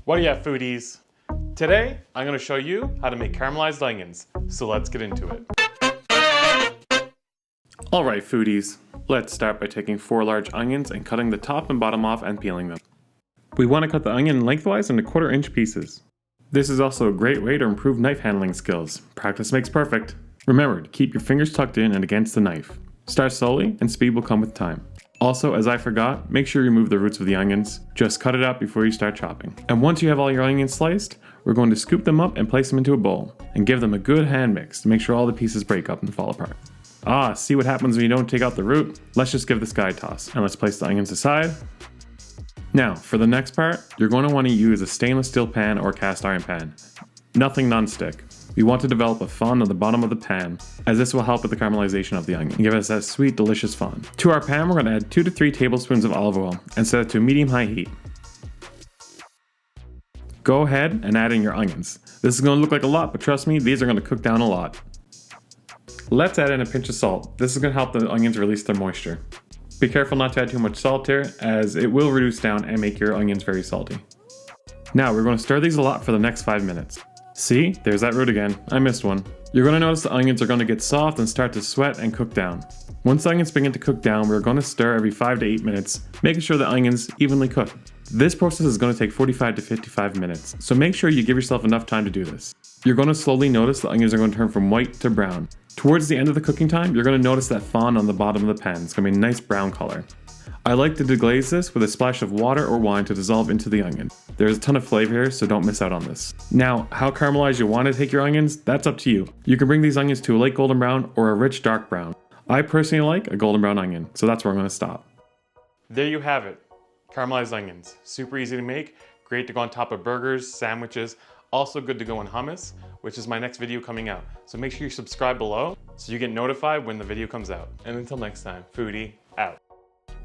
What do you have, foodies? Today, I'm going to show you how to make caramelized onions, so let's get into it. Alright foodies, let's start by taking 4 large onions and cutting the top and bottom off and peeling them. We want to cut the onion lengthwise into 1/4 inch pieces. This is also a great way to improve knife handling skills. Practice makes perfect. Remember to keep your fingers tucked in and against the knife. Start slowly and speed will come with time. Also, as I forgot, make sure you remove the roots of the onions. Just cut it out before you start chopping. And once you have all your onions sliced, we're going to scoop them up and place them into a bowl and give them a good hand mix to make sure all the pieces break up and fall apart. See what happens when you don't take out the root? Let's just give this guy a toss and let's place the onions aside. Now, for the next part, you're going to want to use a stainless steel pan or cast iron pan. Nothing non-stick. We want to develop a fond on the bottom of the pan, as this will help with the caramelization of the onion and give us that sweet, delicious fond. To our pan, we're going to add 2 to 3 tablespoons of olive oil and set it to medium-high heat. Go ahead and add in your onions. This is going to look like a lot, but trust me, these are going to cook down a lot. Let's add in a pinch of salt. This is going to help the onions release their moisture. Be careful not to add too much salt here, as it will reduce down and make your onions very salty. Now we're going to stir these a lot for the next 5 minutes. See, there's that root again. I missed one. You're going to notice the onions are going to get soft and start to sweat and cook down. Once the onions begin to cook down, we're going to stir every 5 to 8 minutes, making sure the onions evenly cook. This process is going to take 45 to 55 minutes, so make sure you give yourself enough time to do this. You're going to slowly notice the onions are going to turn from white to brown. Towards the end of the cooking time, you're going to notice that fond on the bottom of the pan. It's going to be a nice brown color. I like to deglaze this with a splash of water or wine to dissolve into the onion. There's a ton of flavor here, so don't miss out on this. Now, how caramelized you want to take your onions, that's up to you. You can bring these onions to a light golden brown or a rich dark brown. I personally like a golden brown onion, so that's where I'm going to stop. There you have it. Caramelized onions. Super easy to make, great to go on top of burgers, sandwiches, also good to go in hummus, which is my next video coming out. So make sure you subscribe below so you get notified when the video comes out. And until next time, foodie out.